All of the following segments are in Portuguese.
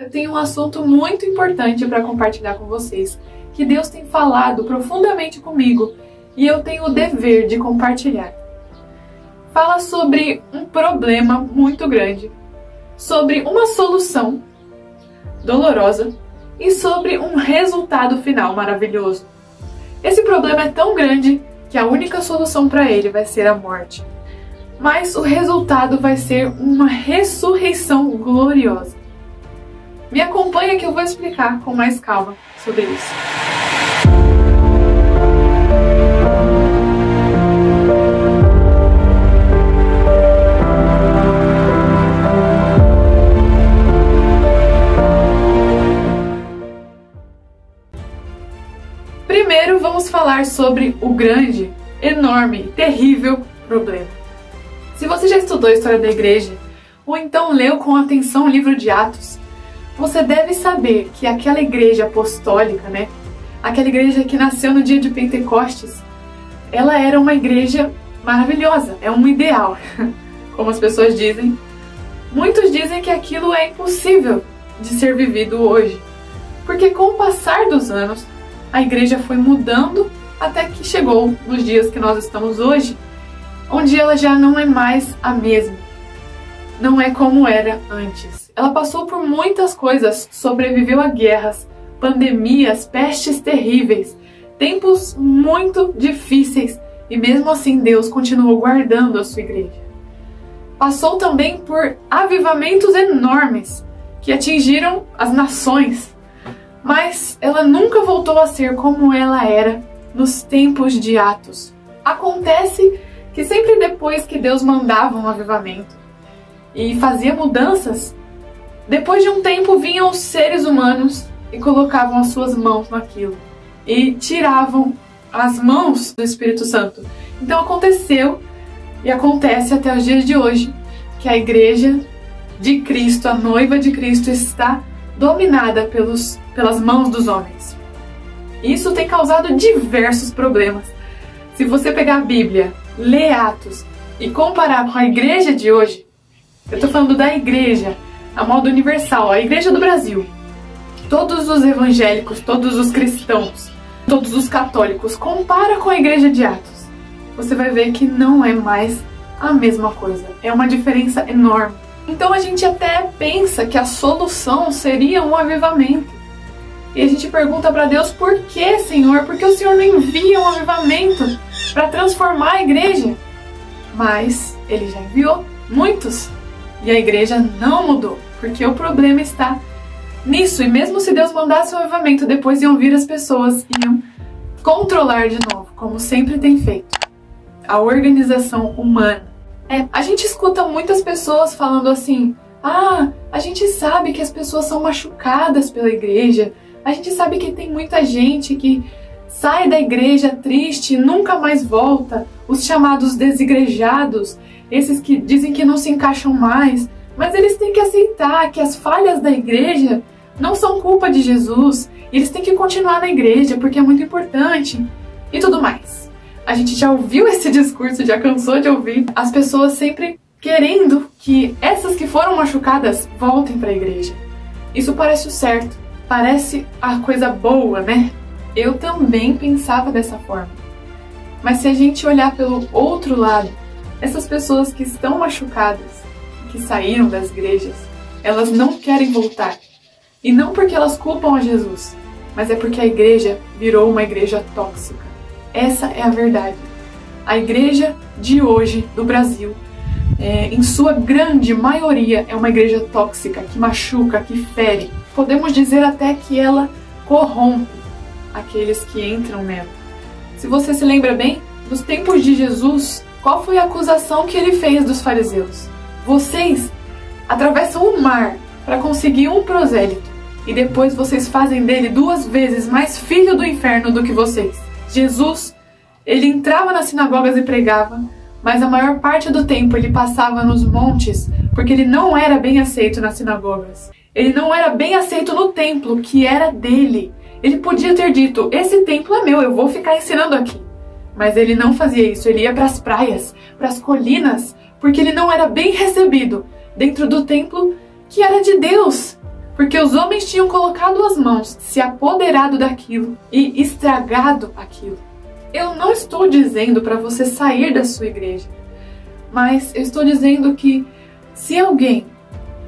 Eu tenho um assunto muito importante para compartilhar com vocês, que Deus tem falado profundamente comigo e eu tenho o dever de compartilhar. Fala sobre um problema muito grande, sobre uma solução dolorosa e sobre um resultado final maravilhoso. Esse problema é tão grande que a única solução para ele vai ser a morte. Mas o resultado vai ser uma ressurreição gloriosa. Me acompanha que eu vou explicar com mais calma sobre isso. Primeiro vamos falar sobre o grande, enorme, terrível problema. Se você já estudou a história da igreja, ou então leu com atenção o livro de Atos, você deve saber que aquela igreja apostólica, aquela igreja que nasceu no dia de Pentecostes, ela era uma igreja maravilhosa, é um ideal, como as pessoas dizem. Muitos dizem que aquilo é impossível de ser vivido hoje, porque com o passar dos anos, a igreja foi mudando até que chegou nos dias que nós estamos hoje, onde ela já não é mais a mesma. Não é como era antes. Ela passou por muitas coisas, sobreviveu a guerras, pandemias, pestes terríveis, tempos muito difíceis, e mesmo assim Deus continuou guardando a sua igreja. Passou também por avivamentos enormes que atingiram as nações, mas ela nunca voltou a ser como ela era nos tempos de Atos. Acontece que sempre depois que Deus mandava um avivamento e fazia mudanças, depois de um tempo vinham os seres humanos e colocavam as suas mãos naquilo e tiravam as mãos do Espírito Santo. Então aconteceu e acontece até os dias de hoje que a igreja de Cristo, a noiva de Cristo, está dominada pelas mãos dos homens. Isso tem causado diversos problemas. Se você pegar a Bíblia, ler Atos e comparar com a igreja de hoje, eu estou falando da igreja, a modo universal, a igreja do Brasil. Todos os evangélicos, todos os cristãos, todos os católicos, compara com a igreja de Atos. Você vai ver que não é mais a mesma coisa. É uma diferença enorme. Então a gente até pensa que a solução seria um avivamento. E a gente pergunta para Deus, por que, Senhor? Por que o Senhor não envia um avivamento para transformar a igreja? Mas Ele já enviou muitos. E a igreja não mudou, porque o problema está nisso. E mesmo se Deus mandasse um avivamento, depois iam vir as pessoas, iam controlar de novo, como sempre tem feito. A organização humana. A gente escuta muitas pessoas falando assim, a gente sabe que as pessoas são machucadas pela igreja, a gente sabe que tem muita gente que sai da igreja triste e nunca mais volta, os chamados desigrejados, esses que dizem que não se encaixam mais, mas eles têm que aceitar que as falhas da igreja não são culpa de Jesus, eles têm que continuar na igreja porque é muito importante e tudo mais. A gente já ouviu esse discurso, já cansou de ouvir as pessoas sempre querendo que essas que foram machucadas voltem para a igreja. Isso parece o certo, parece a coisa boa, Eu também pensava dessa forma. Mas se a gente olhar pelo outro lado, essas pessoas que estão machucadas, que saíram das igrejas, elas não querem voltar. E não porque elas culpam a Jesus, mas é porque a igreja virou uma igreja tóxica. Essa é a verdade. A igreja de hoje, do Brasil, em sua grande maioria, é uma igreja tóxica, que machuca, que fere. Podemos dizer até que ela corrompe aqueles que entram nela. Se você se lembra bem, nos tempos de Jesus, qual foi a acusação que ele fez dos fariseus? Vocês atravessam o mar para conseguir um prosélito e depois vocês fazem dele 2 vezes mais filho do inferno do que vocês. Jesus, ele entrava nas sinagogas e pregava, mas a maior parte do tempo ele passava nos montes porque ele não era bem aceito nas sinagogas. Ele não era bem aceito no templo, que era dele. Ele podia ter dito, esse templo é meu, eu vou ficar ensinando aqui. Mas ele não fazia isso, ele ia para as praias, para as colinas, porque ele não era bem recebido dentro do templo que era de Deus. porque os homens tinham colocado as mãos, se apoderado daquilo e estragado aquilo. Eu não estou dizendo para você sair da sua igreja, mas eu estou dizendo que se alguém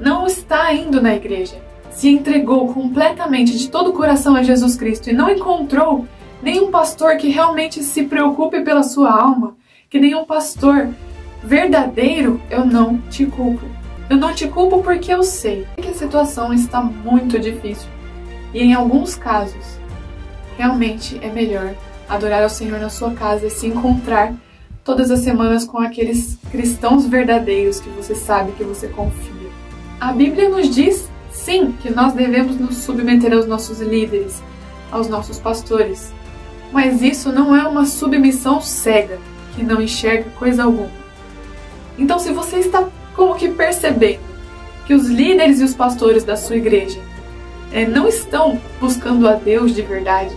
não está indo na igreja, se entregou completamente de todo o coração a Jesus Cristo e não encontrou nenhum pastor que realmente se preocupe pela sua alma, que nenhum pastor verdadeiro, eu não te culpo. Eu não te culpo porque eu sei que a situação está muito difícil e em alguns casos realmente é melhor adorar ao Senhor na sua casa e se encontrar todas as semanas com aqueles cristãos verdadeiros que você sabe, que você confia. A Bíblia nos diz, sim, que nós devemos nos submeter aos nossos líderes, aos nossos pastores, mas isso não é uma submissão cega, que não enxerga coisa alguma. Então, se você está como que percebendo que os líderes e os pastores da sua igreja não estão buscando a Deus de verdade,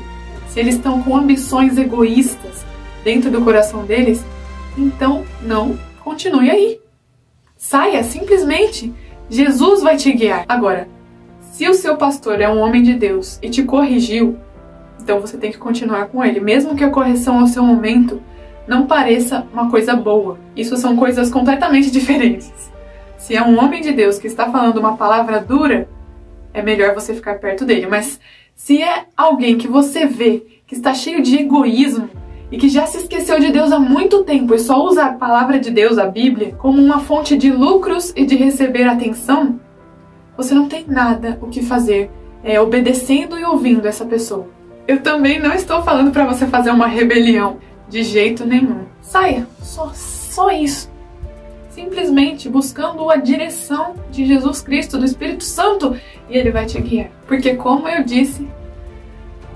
se eles estão com ambições egoístas dentro do coração deles, então não continue aí. Saia, simplesmente. Jesus vai te guiar. Agora, se o seu pastor é um homem de Deus e te corrigiu, então você tem que continuar com ele, mesmo que a correção ao seu momento não pareça uma coisa boa. Isso são coisas completamente diferentes. Se é um homem de Deus que está falando uma palavra dura, é melhor você ficar perto dele. Mas se é alguém que você vê que está cheio de egoísmo e que já se esqueceu de Deus há muito tempo e só usa a palavra de Deus, a Bíblia, como uma fonte de lucros e de receber atenção, você não tem nada o que fazer obedecendo e ouvindo essa pessoa. Eu também não estou falando para você fazer uma rebelião, de jeito nenhum. Saia, só isso. Simplesmente buscando a direção de Jesus Cristo, do Espírito Santo, e Ele vai te guiar. Porque, como eu disse,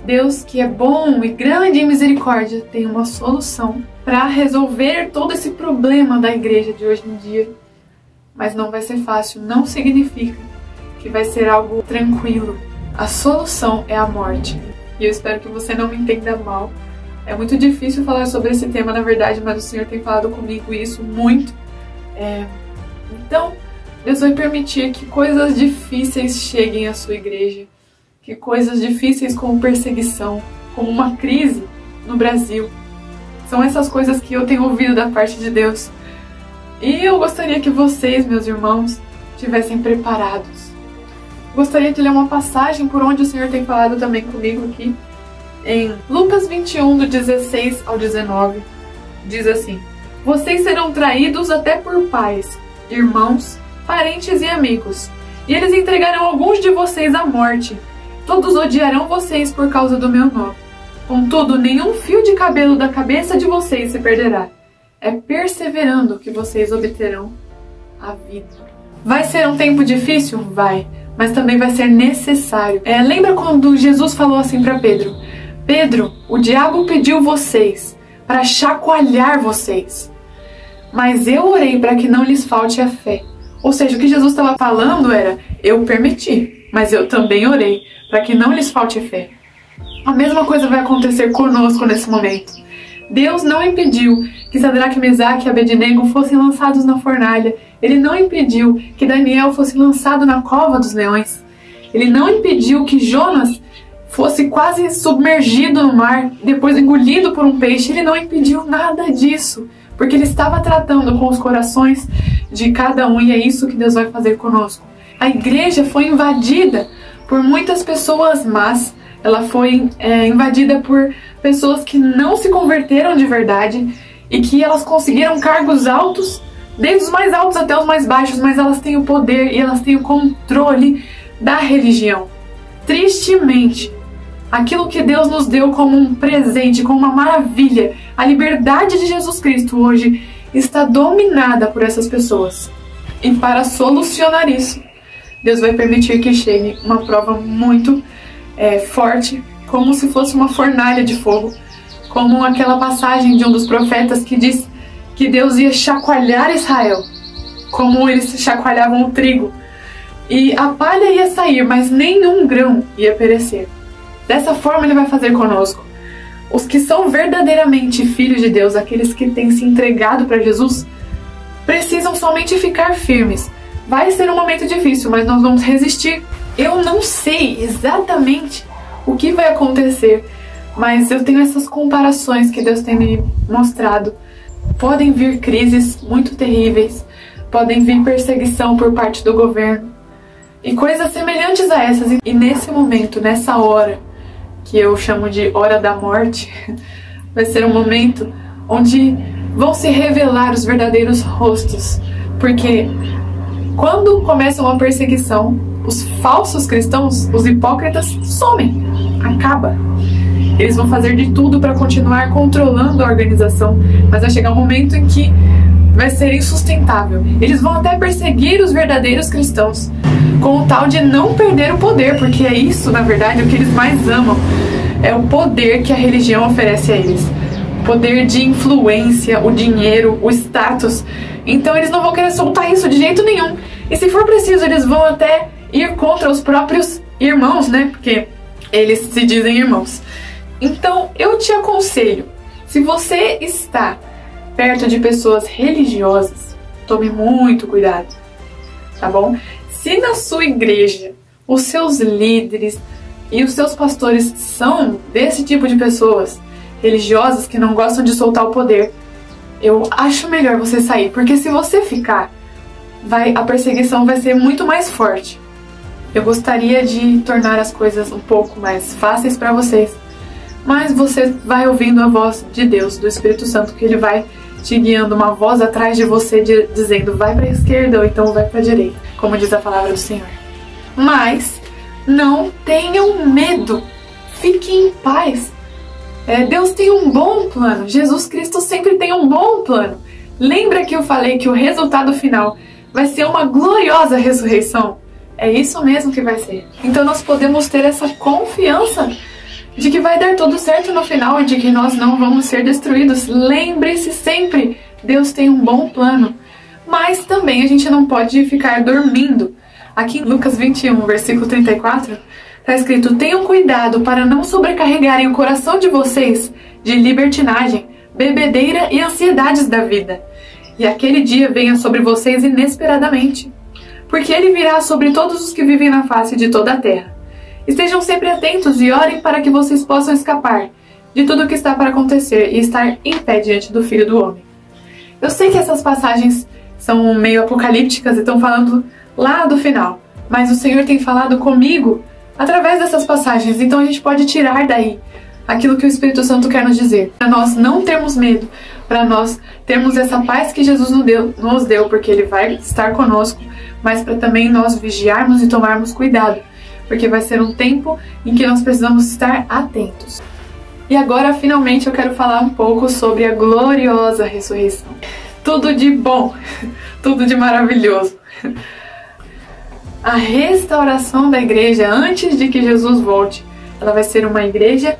Deus, que é bom e grande em misericórdia, tem uma solução para resolver todo esse problema da igreja de hoje em dia. Mas não vai ser fácil, não significa que vai ser algo tranquilo. A solução é a morte. E eu espero que você não me entenda mal. É muito difícil falar sobre esse tema, na verdade, mas o Senhor tem falado comigo isso muito. Então, Deus vai permitir que coisas difíceis cheguem à sua igreja, que coisas difíceis como perseguição, como uma crise no Brasil, são essas coisas que eu tenho ouvido da parte de Deus. E eu gostaria que vocês, meus irmãos, estivessem preparados. Gostaria de ler uma passagem por onde o Senhor tem falado também comigo aqui. Em Lucas 21, do 16 ao 19, diz assim: vocês serão traídos até por pais, irmãos, parentes e amigos, e eles entregarão alguns de vocês à morte. Todos odiarão vocês por causa do meu nome. Contudo, nenhum fio de cabelo da cabeça de vocês se perderá. É perseverando que vocês obterão a vida. Vai ser um tempo difícil? Vai, mas também vai ser necessário. Lembra quando Jesus falou assim para Pedro: Pedro, o diabo pediu vocês para chacoalhar vocês, mas eu orei para que não lhes falte a fé. Ou seja, o que Jesus estava falando era: eu permiti, mas eu também orei para que não lhes falte a fé. A mesma coisa vai acontecer conosco nesse momento. Deus não impediu que Sadraque, Mesaque e Abednego fossem lançados na fornalha. Ele não impediu que Daniel fosse lançado na cova dos leões. Ele não impediu que Jonas fosse quase submergido no mar, depois engolido por um peixe. Ele não impediu nada disso, porque ele estava tratando com os corações de cada um, e é isso que Deus vai fazer conosco. A igreja foi invadida por muitas pessoas más. Ela foi invadida por pessoas que não se converteram de verdade e que elas conseguiram cargos altos, desde os mais altos até os mais baixos, mas elas têm o poder e elas têm o controle da religião. Tristemente, aquilo que Deus nos deu como um presente, como uma maravilha, a liberdade de Jesus Cristo hoje está dominada por essas pessoas. E para solucionar isso, Deus vai permitir que chegue uma prova muito forte, como se fosse uma fornalha de fogo, como aquela passagem de um dos profetas que diz que Deus ia chacoalhar Israel, como eles chacoalhavam o trigo, e a palha ia sair, mas nenhum grão ia perecer. Dessa forma Ele vai fazer conosco. Os que são verdadeiramente filhos de Deus, aqueles que têm se entregado para Jesus, precisam somente ficar firmes. Vai ser um momento difícil, mas nós vamos resistir. Eu não sei exatamente o que vai acontecer, mas eu tenho essas comparações que Deus tem me mostrado. Podem vir crises muito terríveis, podem vir perseguição por parte do governo e coisas semelhantes a essas. E nesse momento, nessa hora, que eu chamo de hora da morte, vai ser um momento onde vão se revelar os verdadeiros rostos. Porque quando começa uma perseguição, os falsos cristãos, os hipócritas, somem, acaba. Eles vão fazer de tudo para continuar controlando a organização, mas vai chegar um momento em que vai ser insustentável. Eles vão até perseguir os verdadeiros cristãos, com o tal de não perder o poder, porque é isso, na verdade, o que eles mais amam. É o poder que a religião oferece a eles. O poder de influência, o dinheiro, o status. Então eles não vão querer soltar isso de jeito nenhum. E se for preciso, eles vão até ir contra os próprios irmãos, né? Porque eles se dizem irmãos. Então, eu te aconselho, se você está perto de pessoas religiosas, tome muito cuidado, tá bom? Se na sua igreja os seus líderes e os seus pastores são desse tipo de pessoas religiosas que não gostam de soltar o poder, eu acho melhor você sair, porque se você ficar, a perseguição vai ser muito mais forte. Eu gostaria de tornar as coisas um pouco mais fáceis para vocês, mas você vai ouvindo a voz de Deus, do Espírito Santo, que ele vai te guiando, uma voz atrás de você dizendo vai para a esquerda ou então vai para a direita, como diz a palavra do Senhor. Mas não tenham medo, fiquem em paz. Deus tem um bom plano, Jesus Cristo sempre tem um bom plano. Lembra que eu falei que o resultado final vai ser uma gloriosa ressurreição? É isso mesmo que vai ser. Então nós podemos ter essa confiança de que vai dar tudo certo no final e de que nós não vamos ser destruídos. Lembre-se sempre, Deus tem um bom plano. Mas também a gente não pode ficar dormindo. Aqui em Lucas 21, versículo 34, está escrito: tenham cuidado para não sobrecarregarem o coração de vocês de libertinagem, bebedeira e ansiedades da vida. E aquele dia venha sobre vocês inesperadamente, porque ele virá sobre todos os que vivem na face de toda a terra. Estejam sempre atentos e orem para que vocês possam escapar de tudo o que está para acontecer e estar em pé diante do Filho do Homem. Eu sei que essas passagens são meio apocalípticas e estão falando lá do final, mas o Senhor tem falado comigo através dessas passagens, então a gente pode tirar daí aquilo que o Espírito Santo quer nos dizer. Para nós não termos medo, para nós termos essa paz que Jesus nos deu, porque Ele vai estar conosco, mas para também nós vigiarmos e tomarmos cuidado, porque vai ser um tempo em que nós precisamos estar atentos. E agora, finalmente, eu quero falar um pouco sobre a gloriosa ressurreição. Tudo de bom, tudo de maravilhoso. A restauração da igreja antes de que Jesus volte, ela vai ser uma igreja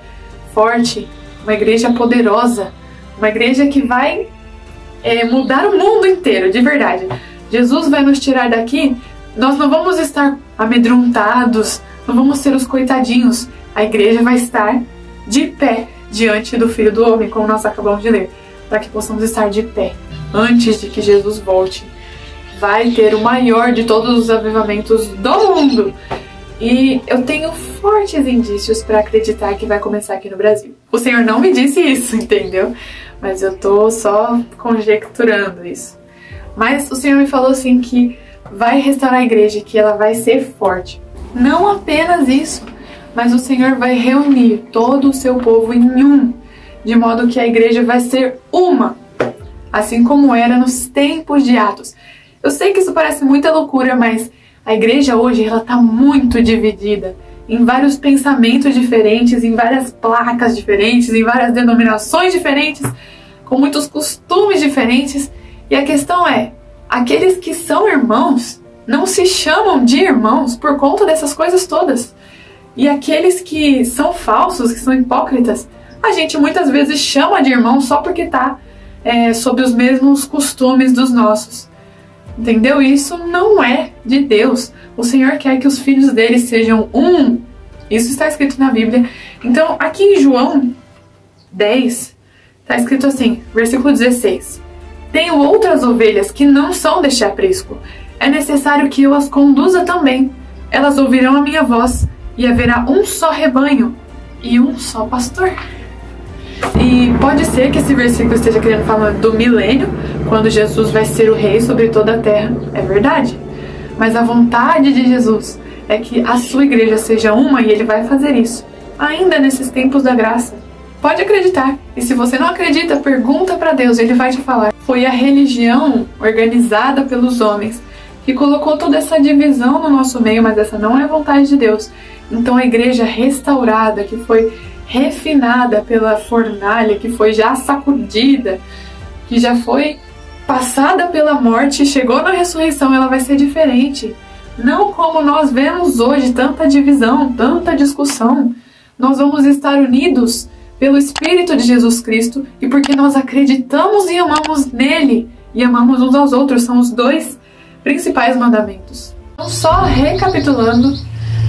forte, uma igreja poderosa, uma igreja que vai mudar o mundo inteiro, de verdade. Jesus vai nos tirar daqui, nós não vamos estar amedrontados, não vamos ser os coitadinhos. A igreja vai estar de pé diante do Filho do Homem, como nós acabamos de ler, para que possamos estar de pé antes de que Jesus volte. Vai ter o maior de todos os avivamentos do mundo. E eu tenho fortes indícios para acreditar que vai começar aqui no Brasil. O Senhor não me disse isso, entendeu? Mas eu tô só conjecturando isso. Mas o Senhor me falou assim que vai restaurar a igreja, que ela vai ser forte. Não apenas isso, mas o Senhor vai reunir todo o seu povo em um, de modo que a igreja vai ser uma, assim como era nos tempos de Atos. Eu sei que isso parece muita loucura, mas a igreja hoje ela está muito dividida em vários pensamentos diferentes, em várias placas diferentes, em várias denominações diferentes, com muitos costumes diferentes. E a questão é, aqueles que são irmãos não se chamam de irmãos por conta dessas coisas todas. E aqueles que são falsos, que são hipócritas, a gente muitas vezes chama de irmão só porque está sob os mesmos costumes dos nossos. Entendeu? Isso não é de Deus. O Senhor quer que os filhos dele sejam um. Isso está escrito na Bíblia. Então, aqui em João 10, está escrito assim, versículo 16. Tenho outras ovelhas que não são deste aprisco. É necessário que eu as conduza também. elas ouvirão a minha voz, e haverá um só rebanho e um só pastor. E pode ser que esse versículo esteja querendo falar do milênio, quando Jesus vai ser o rei sobre toda a terra. É verdade. Mas a vontade de Jesus é que a sua igreja seja uma, e ele vai fazer isso, ainda nesses tempos da graça. Pode acreditar. E se você não acredita, pergunta para Deus, ele vai te falar. Foi a religião organizada pelos homens que colocou toda essa divisão no nosso meio, mas essa não é a vontade de Deus. Então a igreja restaurada, que foi refinada pela fornalha, que foi já sacudida, que já foi passada pela morte, chegou na ressurreição, ela vai ser diferente. Não como nós vemos hoje, tanta divisão, tanta discussão. Nós vamos estar unidos pelo Espírito de Jesus Cristo e porque nós acreditamos e amamos nele e amamos uns aos outros. São os dois principais mandamentos. Então, só recapitulando,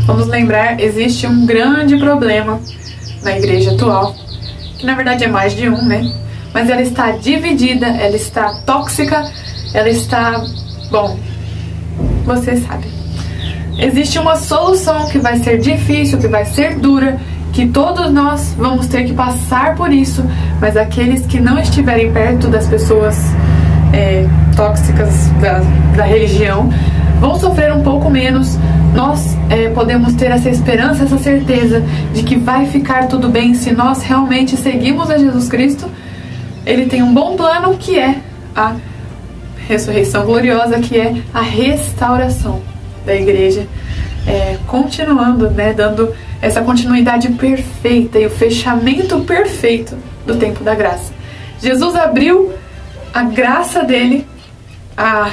vamos lembrar, existe um grande problema na igreja atual, que na verdade é mais de um, né? Mas ela está dividida, ela está tóxica, ela está... Bom, você sabe. Existe uma solução que vai ser difícil, que vai ser dura, que todos nós vamos ter que passar por isso, mas aqueles que não estiverem perto das pessoas tóxicas da religião vão sofrer um pouco menos. Nós podemos ter essa esperança, essa certeza de que vai ficar tudo bem se nós realmente seguimos a Jesus Cristo. Ele tem um bom plano, que é a ressurreição gloriosa, que é a restauração da igreja, continuando, né, dando essa continuidade perfeita e o fechamento perfeito do tempo da graça. Jesus abriu a graça dele,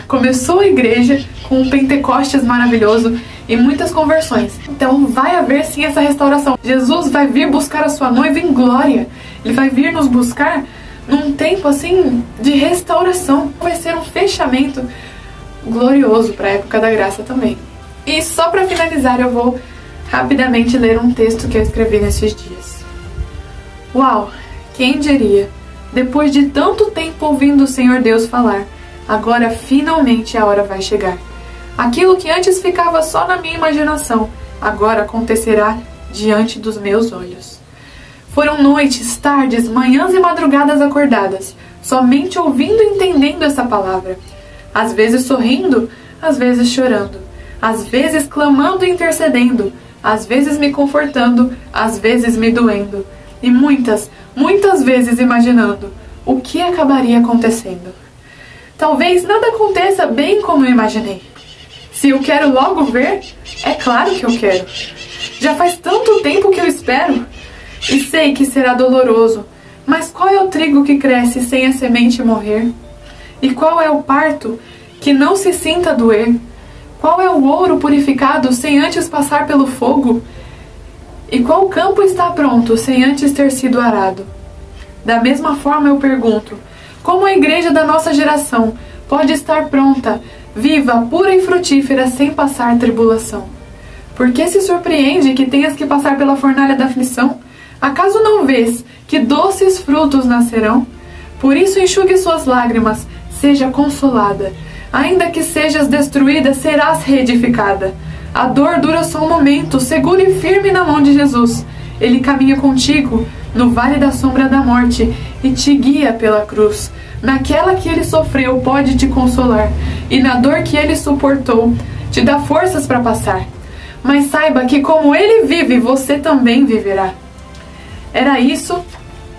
começou a igreja com um Pentecostes maravilhoso e muitas conversões. Então vai haver sim essa restauração. Jesus vai vir buscar a sua noiva em glória. Ele vai vir nos buscar num tempo assim de restauração. Vai ser um fechamento glorioso para a época da graça também. E só para finalizar, eu vou rapidamente ler um texto que eu escrevi nesses dias. Uau! Quem diria? Depois de tanto tempo ouvindo o Senhor Deus falar, agora finalmente a hora vai chegar. Aquilo que antes ficava só na minha imaginação, agora acontecerá diante dos meus olhos. Foram noites, tardes, manhãs e madrugadas acordadas, somente ouvindo e entendendo essa palavra. Às vezes sorrindo, às vezes chorando, às vezes clamando e intercedendo, às vezes me confortando, às vezes me doendo, e muitas vezes imaginando o que acabaria acontecendo. Talvez nada aconteça bem como eu imaginei. Se eu quero logo ver, é claro que eu quero. Já faz tanto tempo que eu espero, e sei que será doloroso, mas qual é o trigo que cresce sem a semente morrer? E qual é o parto que não se sinta doer? Qual é o ouro purificado sem antes passar pelo fogo? E qual campo está pronto sem antes ter sido arado? Da mesma forma eu pergunto, como a igreja da nossa geração pode estar pronta, viva, pura e frutífera sem passar tribulação? Por que se surpreende que tenhas que passar pela fornalha da aflição? Acaso não vês que doces frutos nascerão? Por isso enxugue suas lágrimas, seja consolada. Ainda que sejas destruída, serás reedificada. A dor dura só um momento, segure firme na mão de Jesus. Ele caminha contigo no vale da sombra da morte e te guia pela cruz. Naquela que ele sofreu pode te consolar, e na dor que ele suportou te dá forças para passar. Mas saiba que como ele vive, você também viverá. Era isso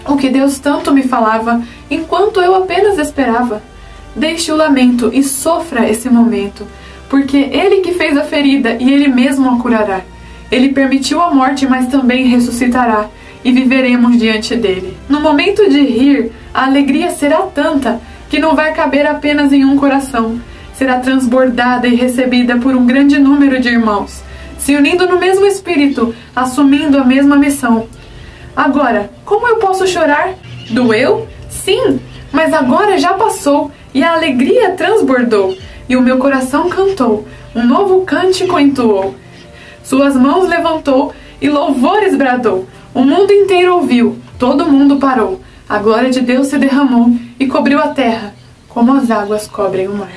o que Deus tanto me falava, enquanto eu apenas esperava. Deixe o lamento e sofra esse momento, porque Ele que fez a ferida e Ele mesmo a curará. Ele permitiu a morte, mas também ressuscitará, e viveremos diante dele. No momento de rir, a alegria será tanta que não vai caber apenas em um coração. Será transbordada e recebida por um grande número de irmãos, se unindo no mesmo espírito, assumindo a mesma missão. Agora, como eu posso chorar? Doeu? Sim, mas agora já passou. E a alegria transbordou, e o meu coração cantou, um novo cântico entoou. Suas mãos levantou, e louvores bradou. O mundo inteiro ouviu, todo mundo parou. A glória de Deus se derramou, e cobriu a terra, como as águas cobrem o mar.